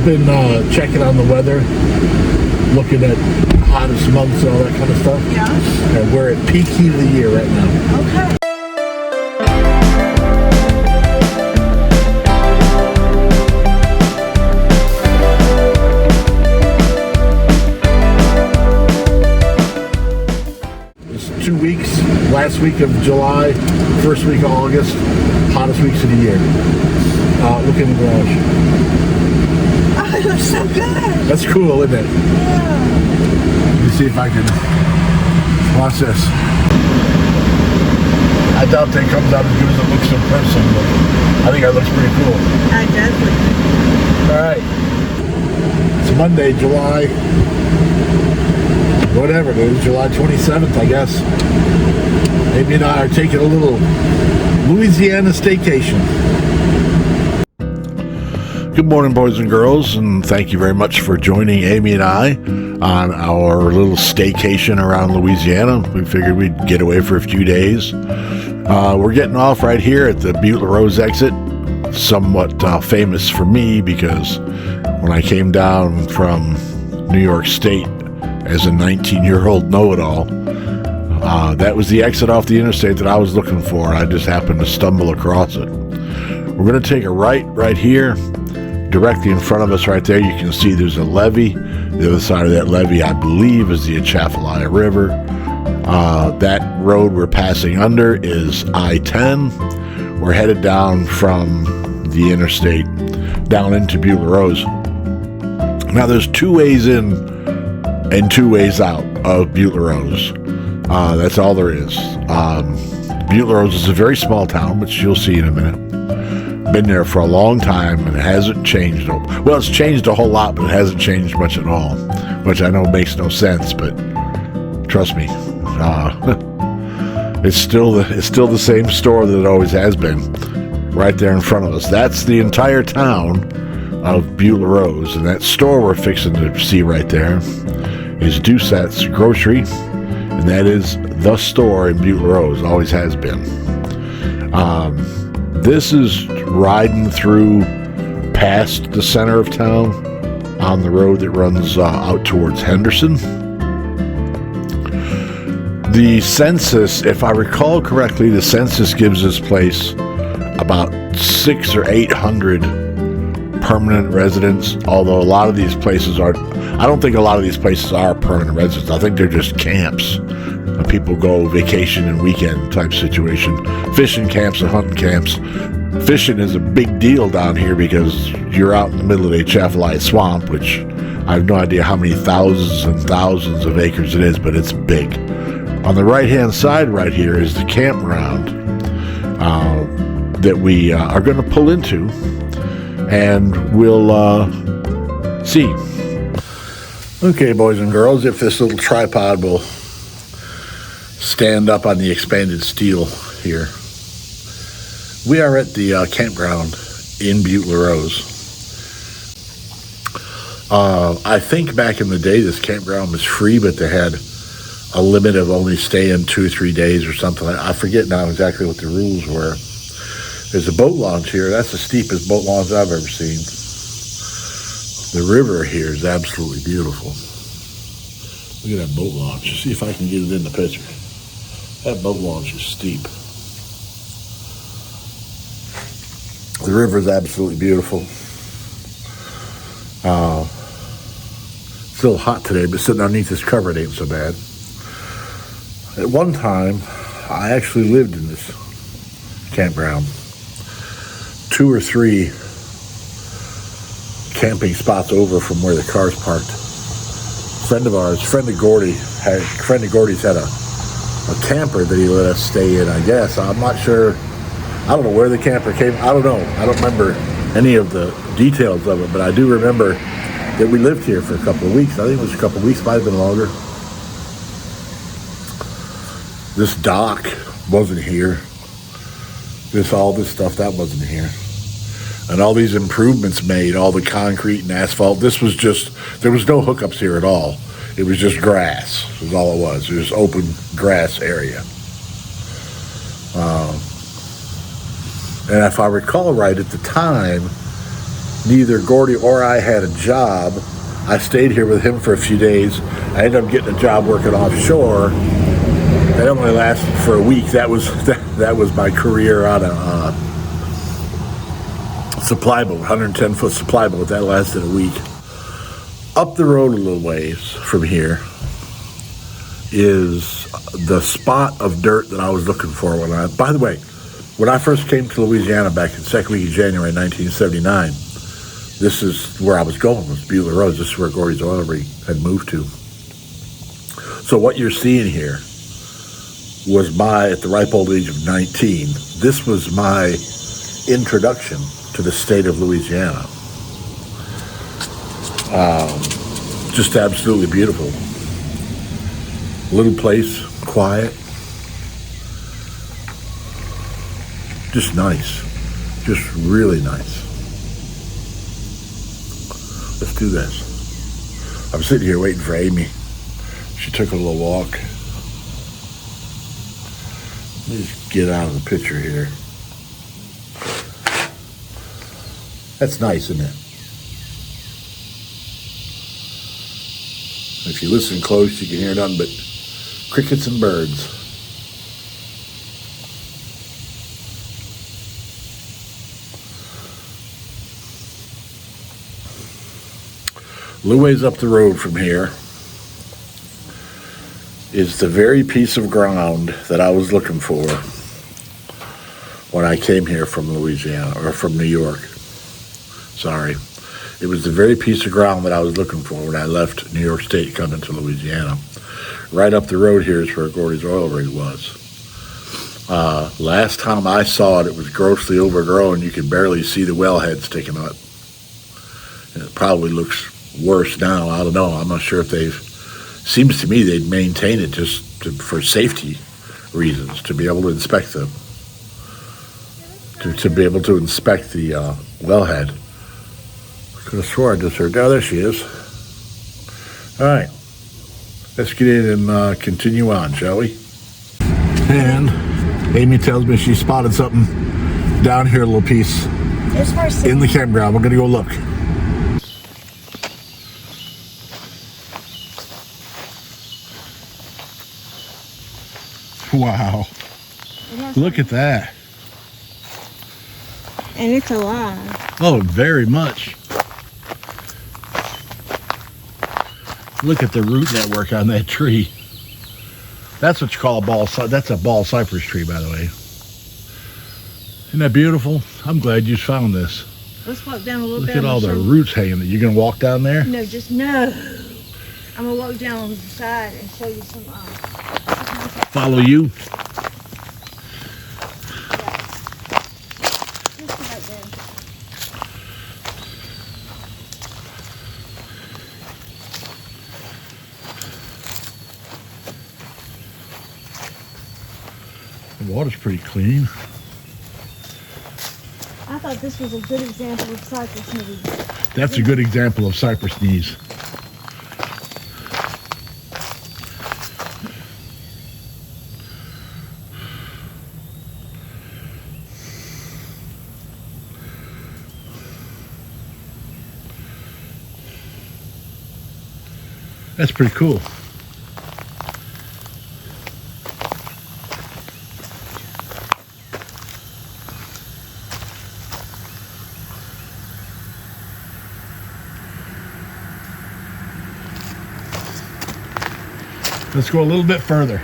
been checking on the weather, looking at hottest months and all that kind of stuff. Yeah. And we're at peak heat of the year right now. Okay. It's 2 weeks. Last week of July, first week of August, hottest weeks of the year. Look in the garage. Oh, it looks so good. That's cool, isn't it? Yeah. Let me see if I can watch this. I doubt that comes out as good as it looks in person, but I think it looks pretty cool. I definitely. All right. It's Monday, July, whatever it is, July 27th, I guess. Amy and I are taking a little Louisiana staycation. Good morning, boys and girls, and thank you very much for joining Amy and I on our little staycation around Louisiana. We figured we'd get away for a few days. We're getting off right here at the Butte Rose exit, somewhat famous for me because when I came down from New York State as a 19-year-old know-it-all, that was the exit off the interstate that I was looking for. I just happened to stumble across it. We're going to take a right here. Directly in front of us right there, you can see there's a levee. The other side of that levee, I believe, is the Atchafalaya River. That road we're passing under is I-10. We're headed down from the interstate down into Butte Rose. Now, there's 2 ways in and 2 ways out of Butte Rose. That's all there is. Butte Rose is a very small town, which you'll see in a minute. Been there for a long time, and it hasn't changed. Well, it's changed a whole lot, but it hasn't changed much at all, which I know makes no sense, but trust me, it's still the same store that it always has been, right there in front of us. That's the entire town of Butte Rose, and that store we're fixing to see right there is Doucette's Grocery, and that is the store in Butte Rose, always has been. This is riding through past the center of town on the road that runs out towards Henderson. The census, if I recall correctly, the census gives this place about 600 or 800 permanent residents, although a lot of these places are, I don't think a lot of these places are permanent residents. I think they're just camps. People go vacation and weekend type situation. Fishing camps and hunting camps. Fishing is a big deal down here because you're out in the middle of the Atchafalaya Swamp, which I have no idea how many thousands and thousands of acres it is, but it's big. On the right-hand side right here is the campground that we are going to pull into, and we'll see. Okay, boys and girls, if this little tripod will stand up on the expanded steel here. We are at the campground in Butte Rose. I think back in the day this campground was free, but they had a limit of only staying 2 or 3 days or something. I forget now exactly what the rules were. There's a boat launch here. That's the steepest boat launch I've ever seen. The river here is absolutely beautiful. Look at that boat launch. See if I can get it in the picture. That boat launch is steep. The river is absolutely beautiful. It's a little hot today, but sitting underneath this cover, it ain't so bad. At one time, I actually lived in this campground. 2 or 3 camping spots over from where the car's parked. Friend of Gordy's had a camper that he let us stay in, I guess. I'm not sure. I don't know where the camper came. I don't know. I don't remember any of the details of it, but I do remember that we lived here for a couple of weeks. I think it was a couple of weeks, might have been longer. This dock wasn't here. All this stuff, that wasn't here. And all these improvements made, all the concrete and asphalt, there was no hookups here at all. It was just grass, is all it was. It was open grass area. And if I recall right, at the time, neither Gordy or I had a job. I stayed here with him for a few days. I ended up getting a job working offshore. That only lasted for a week. That was my career on a supply boat, 110-foot supply boat. That lasted a week. Up the road a little ways from here is the spot of dirt that I was looking for by the way, when I first came to Louisiana back in the second week of January 1979, this is where I was going, was Beulah Road. This is where Gordy's Oil Rig had moved to. So what you're seeing here was at the ripe old age of 19, this was my introduction to the state of Louisiana. Just absolutely beautiful. Little place, quiet. Just nice. Just really nice. Let's do this. I'm sitting here waiting for Amy. She took a little walk. Let me just get out of the picture here. That's nice, isn't it? If you listen close, you can hear nothing but crickets and birds. A little ways up the road from here is the very piece of ground that I was looking for when I came here from Louisiana, or from New York. Sorry. It was the very piece of ground that I was looking for when I left New York State coming to Louisiana. Right up the road here is where Gordy's Oil Rig was. Last time I saw it, it was grossly overgrown. You could barely see the wellhead sticking up. And it probably looks worse now. I don't know. I'm not sure if seems to me they'd maintain it just for safety reasons, to be able to inspect them. To be able to inspect the wellhead. I could have swore I just heard. Oh, there she is. All right. Let's get in and continue on, shall we? And Amy tells me she spotted something down here, a little piece in the campground. We're going to go look. Wow. Look at that. And it's alive. Oh, very much. Look at the root network on that tree. That's what you call that's a ball cypress tree, by the way. Isn't that beautiful? I'm glad you found this. Let's walk down a little Look bit. at all the roots hanging. You gonna walk down there? No, no. I'm gonna walk down on the side and show you some. Follow you. The water's pretty clean. I thought this was a good example of cypress knees. That's a good example of cypress knees. That's pretty cool. Let's go a little bit further.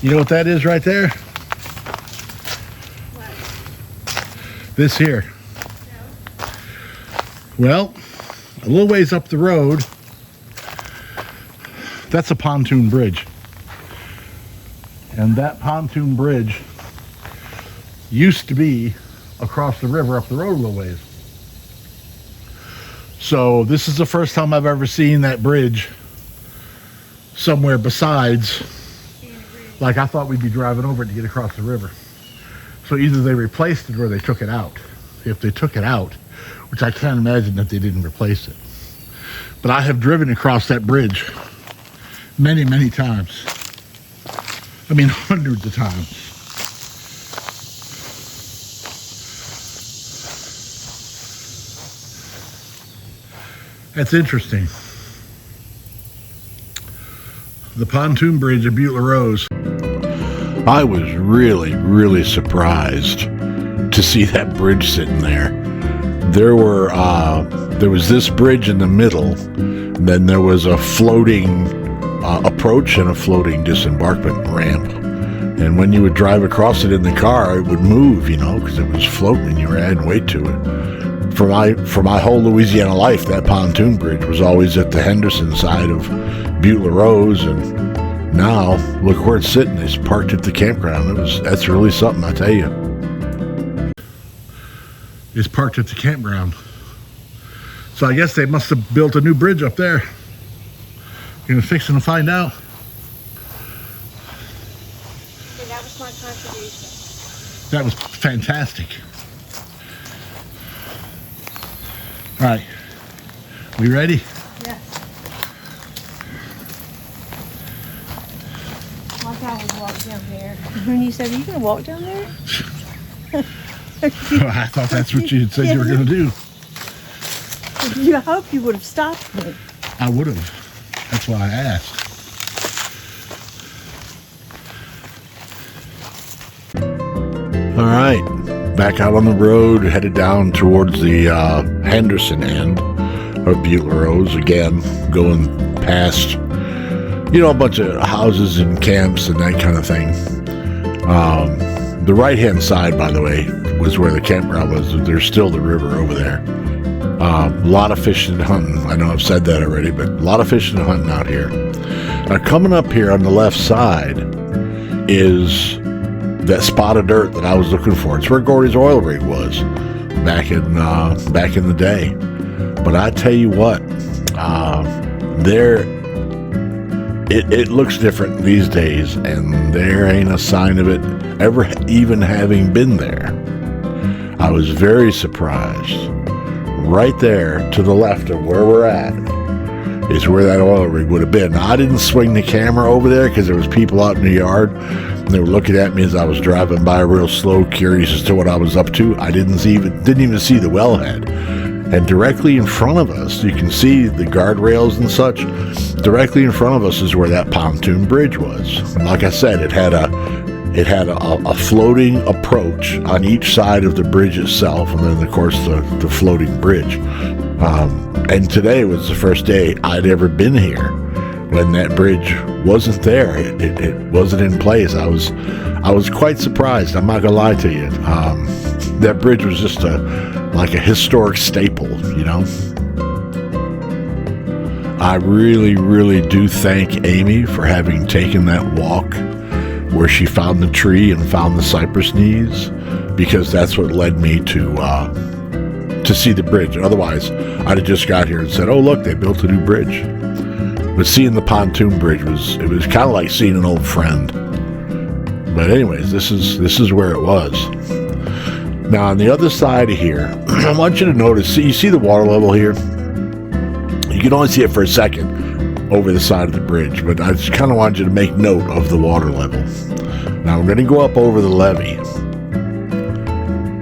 You know what that is right there? What? This here. No. Well, a little ways up the road, that's a pontoon bridge. And that pontoon bridge used to be across the river up the road a little ways. So this is the first time I've ever seen that bridge somewhere besides, like I thought we'd be driving over it to get across the river. So either they replaced it or they took it out. If they took it out, which I can't imagine that they didn't replace it. But I have driven across that bridge many, many times. I mean, hundreds of times. That's interesting. The pontoon bridge at Butler Rose. I was really, really surprised to see that bridge sitting there. There was this bridge in the middle, then there was a floating approach and a floating disembarkment ramp. And when you would drive across it in the car, it would move, you know, because it was floating and you were adding weight to it. For my whole Louisiana life, that pontoon bridge was always at the Henderson side of Butler Rose, and now look where it's sitting. It's parked at the campground. That's really something, I tell you. It's parked at the campground. So I guess they must have built a new bridge up there. You're gonna fix it and find out. Okay, that was my contribution. That was fantastic. All right, we ready? Yes. Like I would walk down there. When you said, are you going to walk down there? I thought that's what you had said you were going to do. I hope you would have stopped me. I would have. That's why I asked. All right, back out on the road, headed down towards the Henderson end of Butler Rose. Again, going past, you know, a bunch of houses and camps and that kind of thing. The right-hand side, by the way, was where the campground was. There's still the river over there. A lot of fishing and hunting. I know I've said that already, but a lot of fishing and hunting out here. Coming up here on the left side is that spot of dirt that I was looking for. It's where Gordy's oil rig was back in the day. But I tell you what, it looks different these days, and there ain't a sign of it ever even having been there. I was very surprised. Right there to the left of where we're at is where that oil rig would have been. Now, I didn't swing the camera over there because there was people out in the yard, and they were looking at me as I was driving by real slow, curious as to what I was up to. I didn't even see the wellhead. And directly in front of us, you can see the guardrails and such. Directly in front of us is where that pontoon bridge was. And like I said, it had a floating approach on each side of the bridge itself, and then of course the floating bridge. And today was the first day I'd ever been here when that bridge wasn't there. It wasn't in place. I was quite surprised. I'm not gonna lie to you. That bridge was just like a historic staple, you know. I really, really do thank Amy for having taken that walk where she found the tree and found the cypress knees, because that's what led me to see the bridge. Otherwise, I'd have just got here and said, "Oh, look, they built a new bridge." But seeing the pontoon bridge was kind of like seeing an old friend. But anyways, this is where it was. Now on the other side of here, I want you to notice. You see the water level here? You can only see it for a second over the side of the bridge, but I just kind of wanted you to make note of the water level. Now we're going to go up over the levee,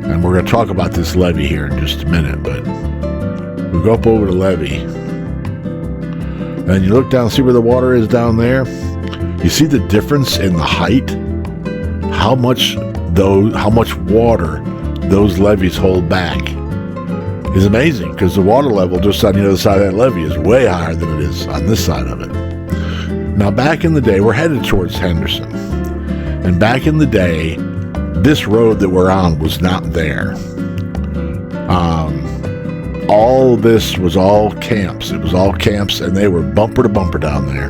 and we're going to talk about this levee here in just a minute. But we go up over the levee, and you look down, see where the water is down there. You see the difference in the height, how much water those levees hold back is amazing, because the water level just on the other side of that levee is way higher than it is on this side of it. Now back in the day, we're headed towards Henderson, and back in the day, this road that we're on was not there. All this was all camps. It was all camps, and they were bumper to bumper down there.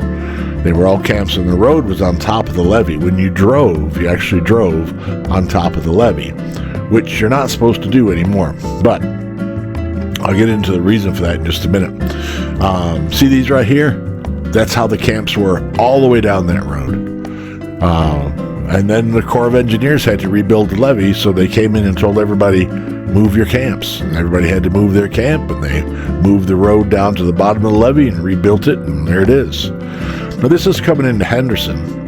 They were all camps, and the road was on top of the levee. When you drove, you actually drove on top of the levee, which you're not supposed to do anymore. But I'll get into the reason for that in just a minute. See these right here? That's how the camps were all the way down that road. And then the Corps of Engineers had to rebuild the levee, so they came in and told everybody, move your camps. And everybody had to move their camp, and they moved the road down to the bottom of the levee and rebuilt it, and there it is. Now this is coming into Henderson.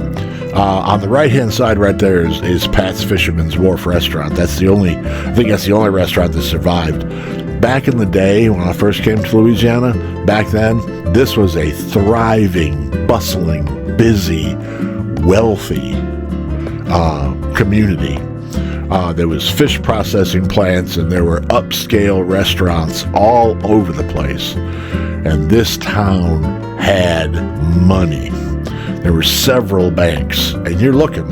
On the right-hand side right there is Pat's Fisherman's Wharf restaurant. I think that's the only restaurant that survived. Back in the day, when I first came to Louisiana, back then, this was a thriving, bustling, busy, wealthy community. There was fish processing plants, and there were upscale restaurants all over the place. And this town had money. There were several banks, and you're looking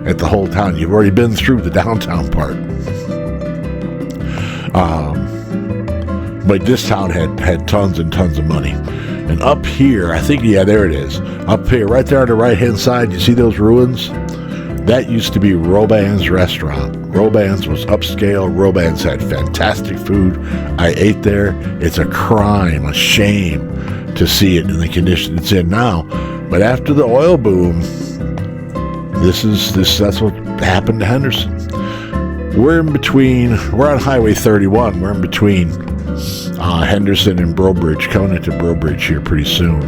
at the whole town. You've already been through the downtown part. But this town had tons and tons of money. And up here, I think, yeah, there it is. Up here, right there on the right-hand side, you see those ruins? That used to be Robin's restaurant. Robin's was upscale. Robin's had fantastic food. I ate there. It's a crime, a shame to see it in the condition it's in now. But after the oil boom, that's what happened to Henderson. We're on Highway 31. We're in between Henderson and Brobridge, coming into Brobridge here pretty soon.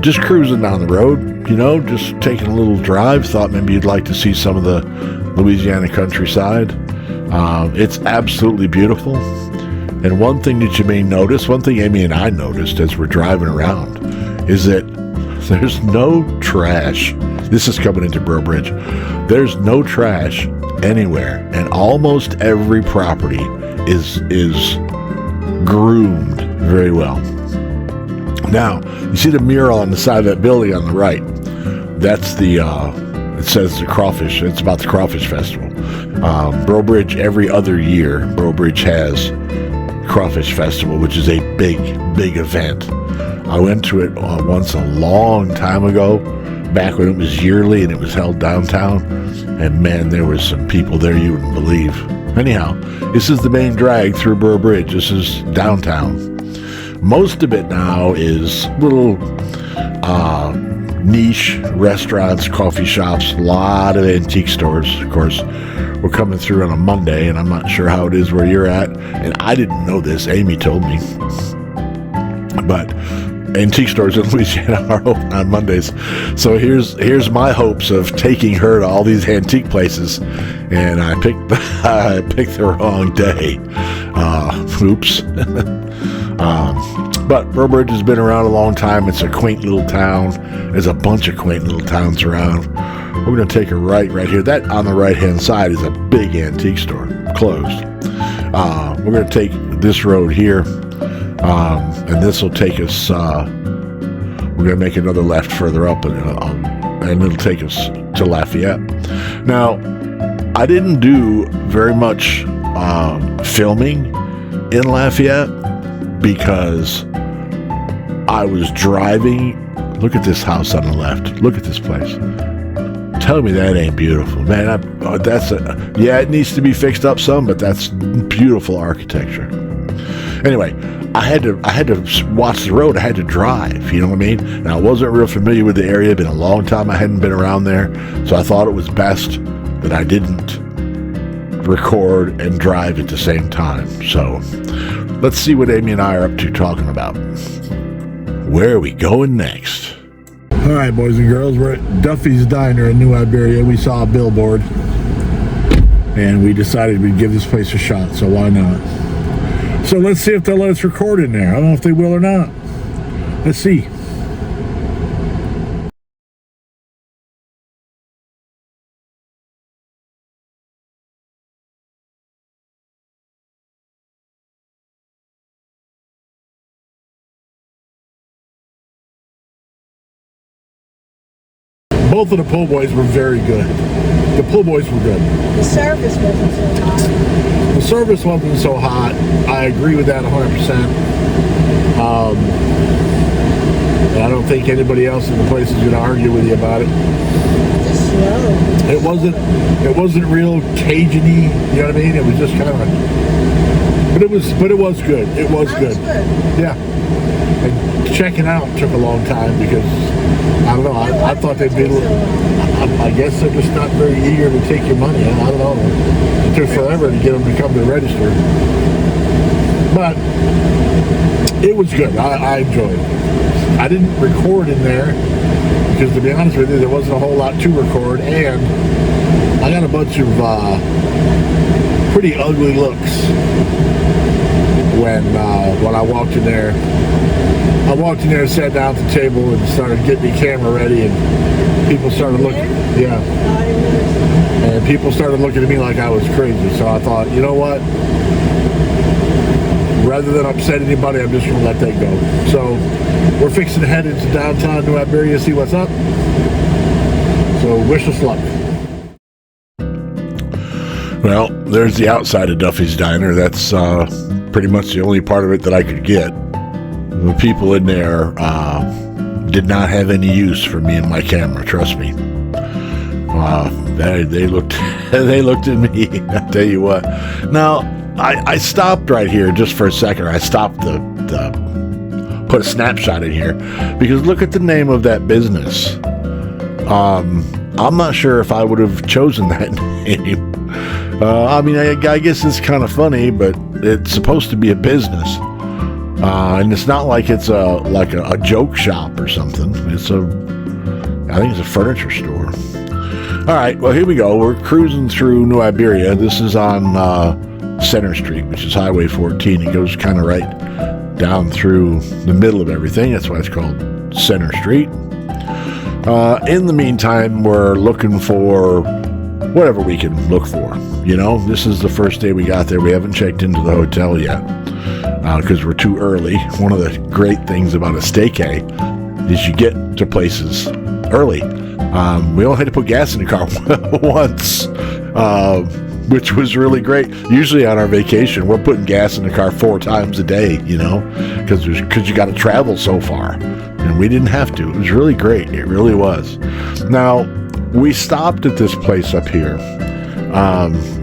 Just cruising down the road, just taking a little drive. Thought maybe you'd like to see some of the Louisiana countryside. It's absolutely beautiful. And one thing that you may notice, one thing Amy and I noticed as we're driving around, is that there's no trash. This is coming into Brobridge. There's no trash anywhere, and almost every property is groomed very well. Now, you see the mural on the side of that building on the right. That's it says the crawfish. It's about the Crawfish Festival. Brobridge, every other year, Brobridge has Crawfish Festival, which is a big event. I went to it once a long time ago, back when it was yearly and it was held downtown. And man, there was some people there you wouldn't believe. Anyhow, this is the main drag through Brobridge. This is downtown. Most of it now is little niche restaurants, coffee shops, a lot of antique stores. Of course, we're coming through on a Monday, and I'm not sure how it is where you're at. And I didn't know this. Amy told me. But antique stores in Louisiana are open on Mondays. So here's my hopes of taking her to all these antique places, and I picked the wrong day. Oops. But Brobridge has been around a long time. It's a quaint little town. There's a bunch of quaint little towns around. We're going to take a right here. That on the right-hand side is a big antique store, closed. We're going to take this road here, and this will take us, we're going to make another left further up, and it'll take us to Lafayette. Now, I didn't do very much filming in Lafayette because I was driving. Look at this house on the left. Look at this place. Tell me that ain't beautiful, man. It needs to be fixed up some, but that's beautiful architecture. Anyway, I had to watch the road. I had to drive. You know what I mean? And I wasn't real familiar with the area. Been a long time I hadn't been around there, so I thought it was best that I didn't record and drive at the same time. So let's see what Amy and I are up to talking about. Where are we going next? All right, boys and girls, we're at Duffy's Diner in New Iberia. We saw a billboard, and we decided we'd give this place a shot, so why not? So let's see if they'll let us record in there. I don't know if they will or not. Let's see. Both of the pull boys were very good. The pull boys were good. The service wasn't so hot. The service wasn't so hot. I agree with that 100%. And I don't think anybody else in the place is going to argue with you about it. Just slow. It wasn't real Cajun-y, you know what I mean? It was just kind of but it was good. It was good. Yeah. And checking out took a long time because I don't know. I thought they'd be a little. I guess they're just not very eager to take your money. I don't know. It took forever to get them to come to the register. But it was good. I enjoyed it. I didn't record in there because, to be honest with you, there wasn't a whole lot to record, and I got a bunch of pretty ugly looks when I walked in there. I walked in there and sat down at the table and started getting the camera ready, and people started looking. Yeah. And people started looking at me like I was crazy. So I thought, you know what? Rather than upset anybody, I'm just going to let that go. So we're fixing to head into downtown New Iberia, see what's up. So wish us luck. Well, there's the outside of Duffy's Diner. That's pretty much the only part of it that I could get. The people in there did not have any use for me and my camera, trust me. They looked they looked at me. I tell you what. Now, I stopped right here just for a second. I stopped to put a snapshot in here because look at the name of that business. I'm not sure if I would have chosen that name. I mean, I guess it's kind of funny, but it's supposed to be a business. And it's not like it's a joke shop or something. I think it's a furniture store. All right, well, here we go. We're cruising through New Iberia. This is on Center Street, which is Highway 14. It goes kind of right down through the middle of everything. That's why it's called Center Street. In the meantime, we're looking for whatever we can look for. You know, this is the first day we got there. We haven't checked into the hotel yet because we're too early. One of the great things about a Stayca is you get to places early. We only had to put gas in the car once, which was really great. Usually on our vacation, we're putting gas in the car 4 times a day, you know, because you got to travel so far. And we didn't have to. It was really great. It really was. Now, we stopped at this place up here,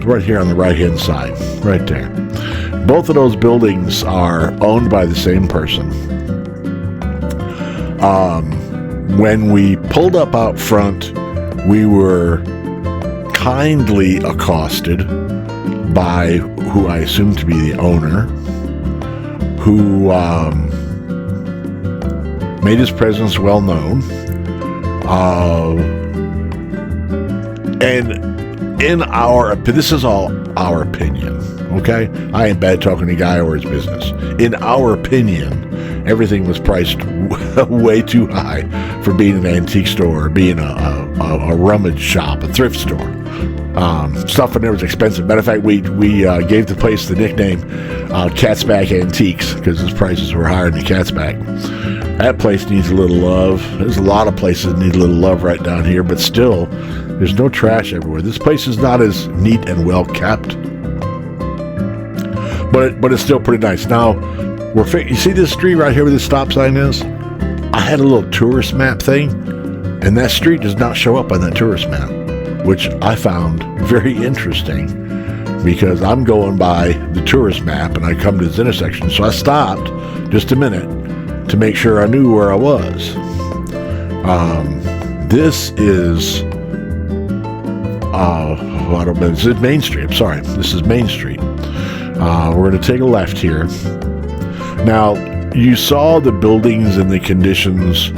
right here on the right-hand side, right there. Both of those buildings are owned by the same person. When we pulled up out front, we were kindly accosted by who I assume to be the owner, who made his presence well known. And this is all our opinion, okay? I ain't bad talking to a guy or his business. In our opinion, everything was priced way too high for being an antique store, being a rummage shop, a thrift store. Stuff in there was expensive. Matter of fact, we gave the place the nickname Cat's Back Antiques because its prices were higher than the Cat's Back. That place needs a little love. There's a lot of places that need a little love right down here, but still, there's no trash everywhere. This place is not as neat and well kept, but it's still pretty nice. Now, you see this street right here where this stop sign is? I had a little tourist map thing, and that street does not show up on that tourist map, which I found very interesting because I'm going by the tourist map and I come to this intersection. So I stopped just a minute to make sure I knew where I was. This is this is Main Street. I'm sorry. This is Main Street. We're going to take a left here. Now, you saw the buildings and the conditions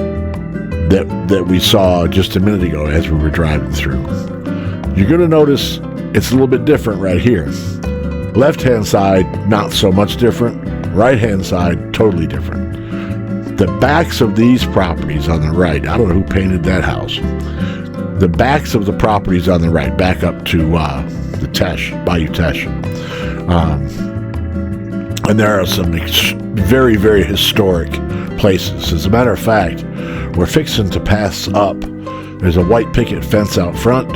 that we saw just a minute ago as we were driving through. You're going to notice it's a little bit different right here. Left-hand side, not so much different. Right-hand side, totally different. The backs of these properties on the right, I don't know who painted that house. The backs of the properties on the right, back up to the Tesh, Bayou Tesh. And there are some very, very historic places. As a matter of fact, we're fixing to pass up. There's a white picket fence out front.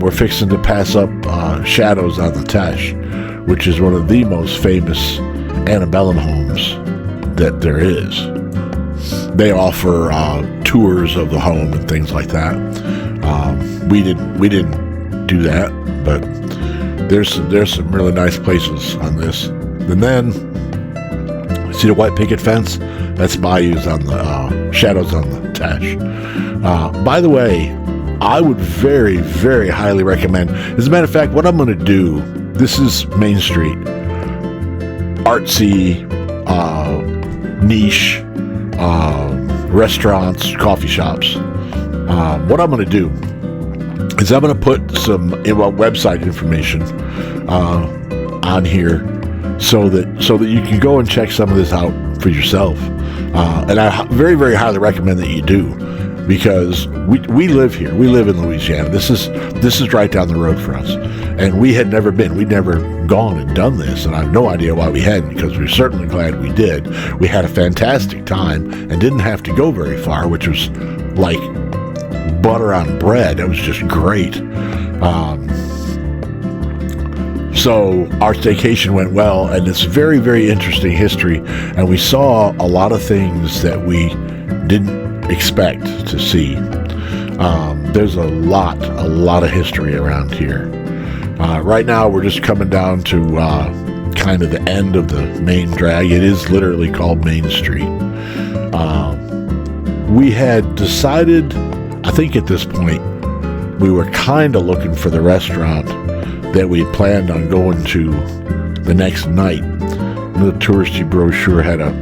We're fixing to pass up Shadows on the Tesh, which is one of the most famous antebellum homes that there is. They offer tours of the home and things like that. We didn't do that, but there's some really nice places on this. And then see the white picket fence? That's Bayou's on the Shadows on the Tesh. By the way, I would very, very highly recommend. As a matter of fact, what I'm going to do, this is Main Street, artsy, niche, restaurants, coffee shops. What I'm going to do is I'm going to put some website information on here so that you can go and check some of this out for yourself. And I very, very highly recommend that you do, because we live here. We live in Louisiana. This is right down the road for us, and we had never been. We'd never gone and done this, and I have no idea why we hadn't, because we're certainly glad we did. We had a fantastic time and didn't have to go very far, which was like butter on bread. It was just great. So our staycation went well, and it's very, very interesting history, and we saw a lot of things that we didn't expect to see. There's a lot of history around here. Right now we're just coming down to kind of the end of the main drag. It is literally called Main Street. We had decided, I think at this point, we were kind of looking for the restaurant that we had planned on going to the next night. The touristy brochure had a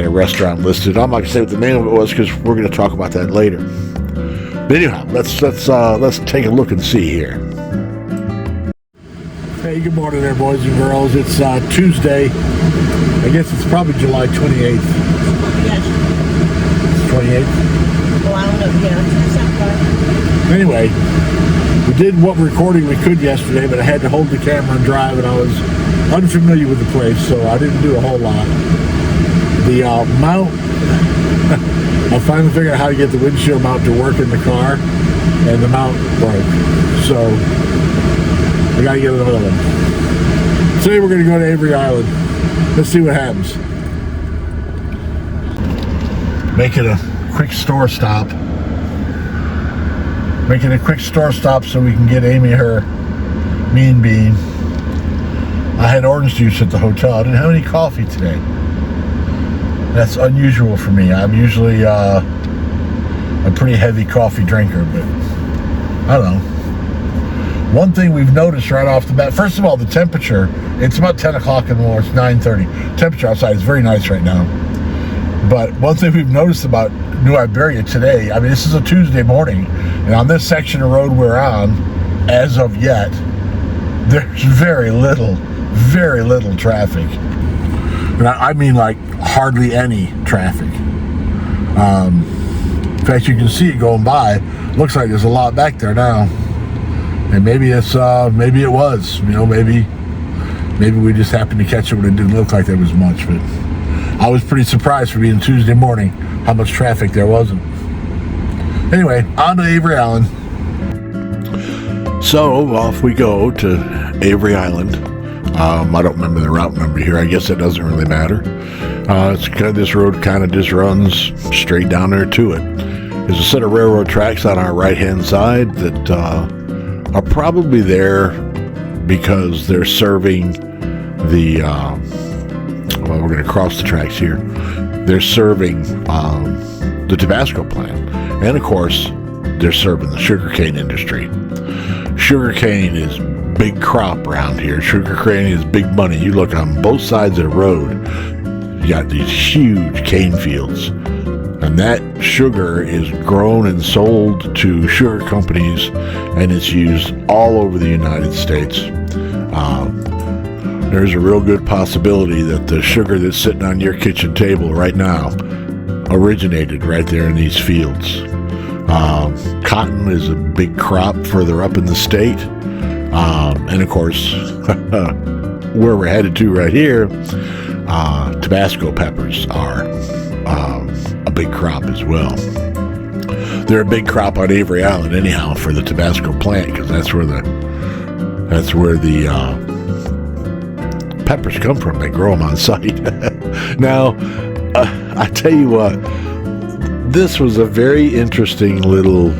restaurant listed. I'm not going to say what the name of it was, because we're going to talk about that later. But anyhow, let's take a look and see here. Hey, good morning there, boys and girls. It's Tuesday. I guess it's probably July 28th. Yes. 28th? Well, I don't know. Yeah, Anyway, we did what recording we could yesterday, but I had to hold the camera and drive, and I was unfamiliar with the place, so I didn't do a whole lot. The mount, I finally figured out how to get the windshield mount to work in the car, and the mount broke. So I gotta get another one. Today we're gonna go to Avery Island. Let's see what happens. Making a quick store stop. Making a quick store stop so we can get Amy her Mean Bean. I had orange juice at the hotel. I didn't have any coffee today. That's unusual for me. I'm usually a pretty heavy coffee drinker, but I don't know. One thing we've noticed right off the bat, first of all, the temperature, it's about 10 o'clock in the morning, it's 9:30. Temperature outside is very nice right now. But one thing we've noticed about New Iberia today, I mean, this is a Tuesday morning, and on this section of road we're on, as of yet, there's very little traffic. And I mean, like, hardly any traffic. In fact, you can see it going by. Looks like there's a lot back there now. And maybe it was, you know, maybe we just happened to catch it when it didn't look like there was much. But I was pretty surprised for being Tuesday morning how much traffic there wasn't. Anyway, on to Avery Island. So off we go to Avery Island. I don't remember the route number here. I guess it doesn't really matter. It's kind of, this road kind of just runs straight down there to it. There's a set of railroad tracks on our right-hand side that are probably there because they're serving the. Well, we're going to cross the tracks here. They're serving the Tabasco plant, and of course, they're serving the sugarcane industry. Sugarcane is big crop around here. Sugarcane is big money. You look on both sides of the road, you got these huge cane fields, and that sugar is grown and sold to sugar companies, and it's used all over the United States. There's a real good possibility that the sugar that's sitting on your kitchen table right now originated right there in these fields. Cotton is a big crop further up in the state. And of course, where we're headed to right here, Tabasco peppers are a big crop as well. They're a big crop on Avery Island anyhow for the Tabasco plant, because that's where the peppers come from. They grow them on site. Now, I tell you what, this was a very interesting little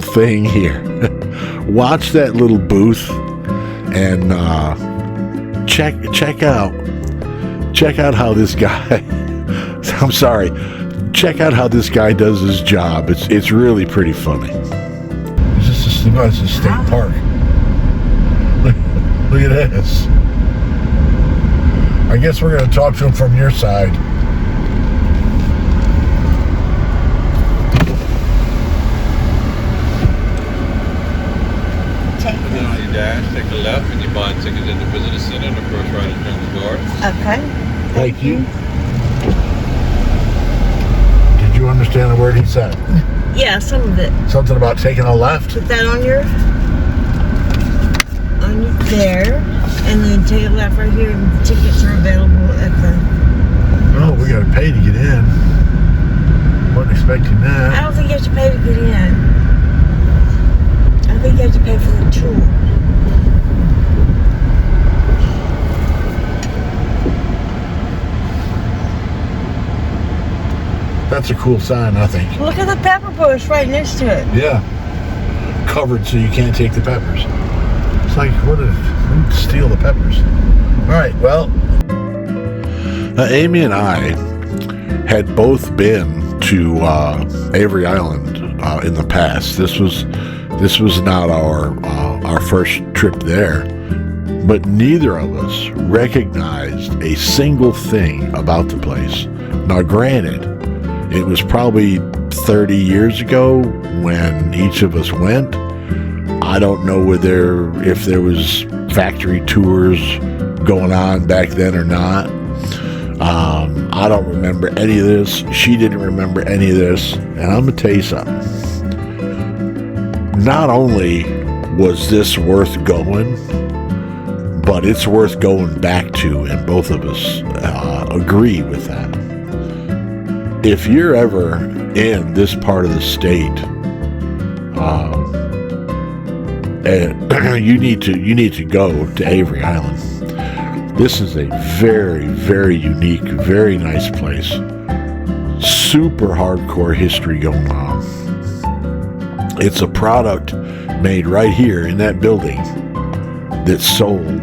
thing here. Watch that little booth and check out how this guy. I'm sorry. check out how this guy does his job. It's really pretty funny. It's a state park. Look at this. I guess we're going to talk to him from your side. Then on your dash, take a left and you buy tickets at the visitor center, the first right in Jungle Garden. Okay. Thank you. Did you understand the word he said? Yeah, some of it. Something about taking a left? Put that on your there, and then take a left right here, and tickets are available at the... Oh, we got to pay to get in. Wasn't expecting I that. don't think you have to pay to get in. I think you have to pay for the tour. That's a cool sign, I think. Look at the pepper bush right next to it. Yeah. Covered so you can't take the peppers. It's like, who'd steal the peppers? All right, well. Amy and I had both been to Avery Island in the past. This was not our first trip there, but neither of us recognized a single thing about the place. Now, granted, it was probably 30 years ago when each of us went. I don't know if there was factory tours going on back then or not. I don't remember any of this. She didn't remember any of this. And I'm going to tell you something. Not only was this worth going, but it's worth going back to, and both of us agree with that. If you're ever in this part of the state, you need to go to Avery Island. This is a very, very unique, very nice place. Super hardcore history going on. It's a product made right here in that building that's sold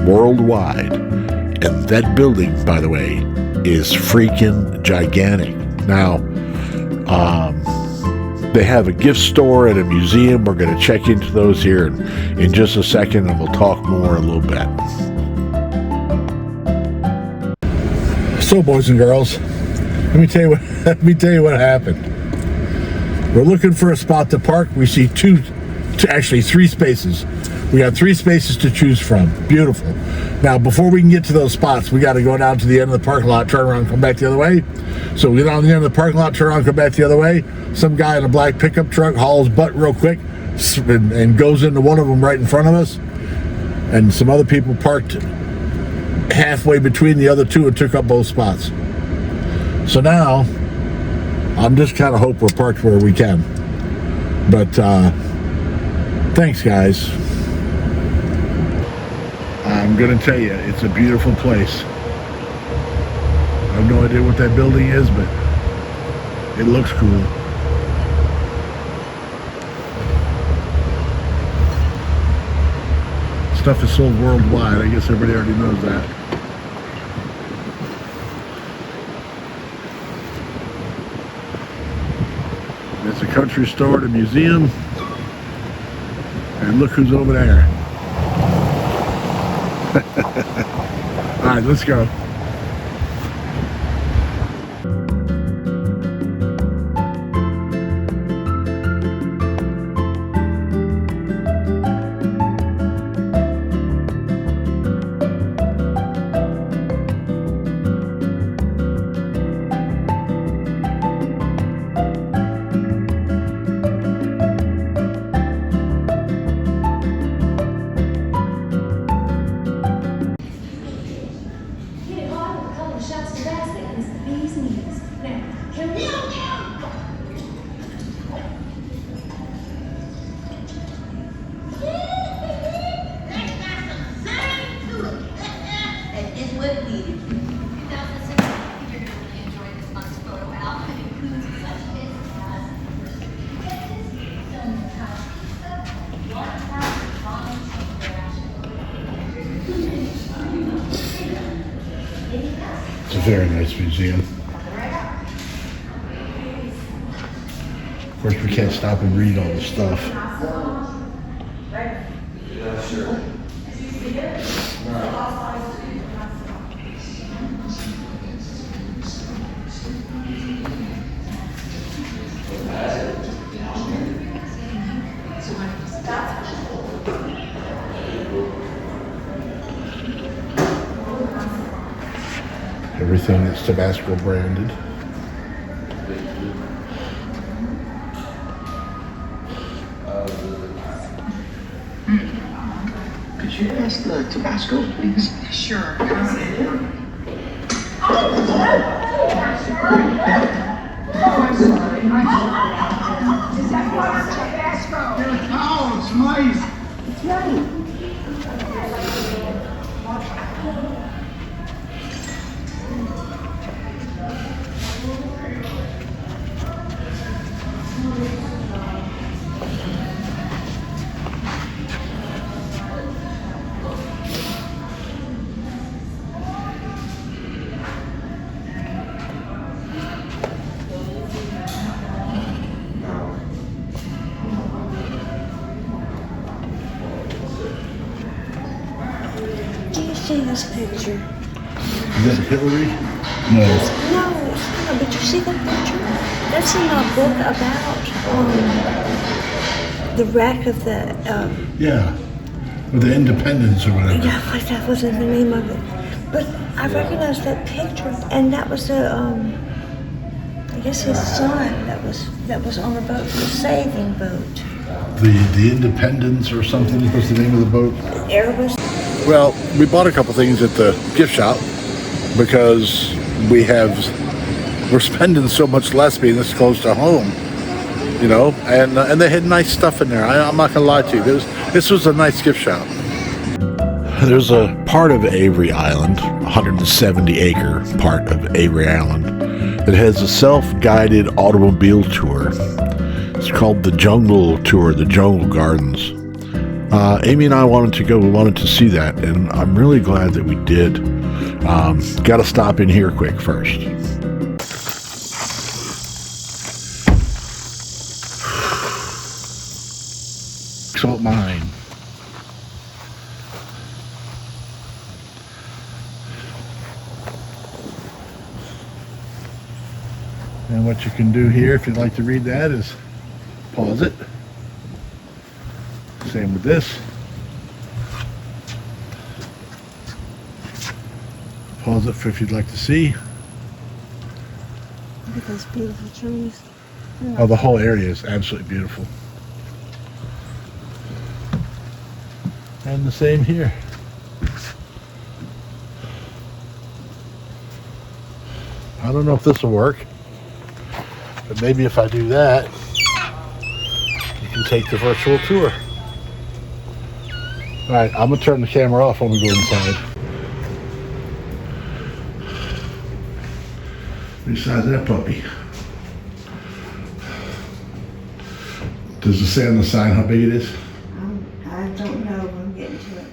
worldwide. And that building, by the way, is freaking gigantic. Now, they have a gift store and a museum. We're going to check into those here in just a second, and we'll talk more a little bit. So, boys and girls, let me tell you what happened. We're looking for a spot to park. We see actually three spaces. We got 3 spaces to choose from. Beautiful. Now, before we can get to those spots, we got to go down to the end of the parking lot, turn around, come back the other way. So we get on the end of the parking lot, turn around, come back the other way. Some guy in a black pickup truck hauls butt real quick and goes into one of them right in front of us. And some other people parked halfway between the other two and took up both spots. So now, I'm just kind of hope we're parked where we can. But thanks, guys. I'm going to tell you, it's a beautiful place. I have no idea what that building is, but it looks cool. Stuff is sold worldwide. I guess everybody already knows that. It's a country store and a museum. And look who's over there. All right, let's go. It's a very nice museum. Of course, we can't stop and read all the stuff. Everything is Tabasco branded. Could you pass the Tabasco, please? Sure. Oh, it's nice. Do you see this picture? Is that Hillary? No. No, it's not. But you see that picture? That's in a book about the wreck of the. Yeah. With the Independence or whatever. Yeah, like that wasn't the name of it. But I recognized that picture, and that was I guess his son that was on the boat, the saving boat. The Independence or something was the name of the boat. Erebus. Well, we bought a couple things at the gift shop because we're spending so much less being this close to home, you know, and they had nice stuff in there. I'm not gonna lie to you, this was a nice gift shop. There's a part of Avery Island, 170-acre part of Avery Island, that has a self-guided automobile tour. It's called the Jungle Tour, the Jungle Gardens. Amy and I wanted to go. We wanted to see that, and I'm really glad that we did. Got to stop in here quick first. Salt mine. And what you can do here, if you'd like to read that, is pause it. Same with this. Pause it for if you'd like to see. Look at those beautiful trees. Oh, the whole area is absolutely beautiful. And the same here. I don't know if this will work, but maybe if I do that, you can take the virtual tour. All right, I'm gonna turn the camera off when we go inside. Besides that puppy. Does it say on the sign how big it is? I don't know. I'm getting to it.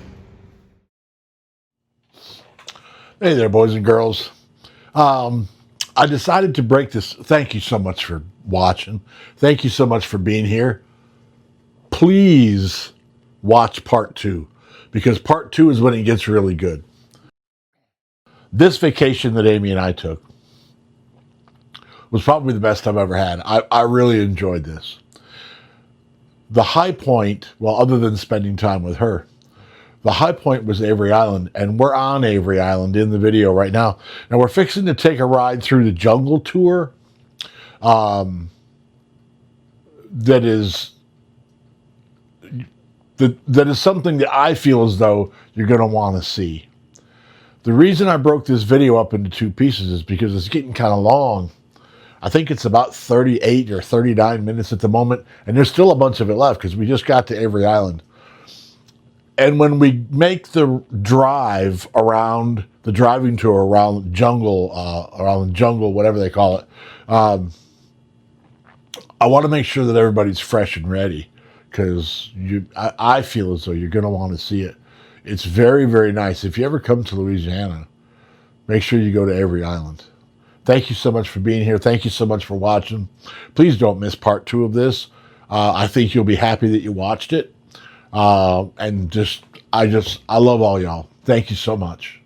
Hey there, boys and girls. I decided to break this. Thank you so much for watching. Thank you so much for being here. Please watch part 2, because part 2 is when it gets really good. This vacation that Amy and I took was probably the best I've ever had. I really enjoyed this. The high point, well, other than spending time with her, the high point was Avery Island, and we're on Avery Island in the video right now. And we're fixing to take a ride through the jungle tour. That is something that I feel as though you're going to want to see. The reason I broke this video up into 2 pieces is because it's getting kind of long. I think it's about 38 or 39 minutes at the moment, and there's still a bunch of it left because we just got to Avery Island. And when we make the drive around, the driving tour around jungle, whatever they call it, I want to make sure that everybody's fresh and ready, because I feel as though you're going to want to see it. It's very, very nice. If you ever come to Louisiana, make sure you go to Avery Island. Thank you so much for being here. Thank you so much for watching. Please don't miss part 2 of this. I think you'll be happy that you watched it. And I love all y'all. Thank you so much.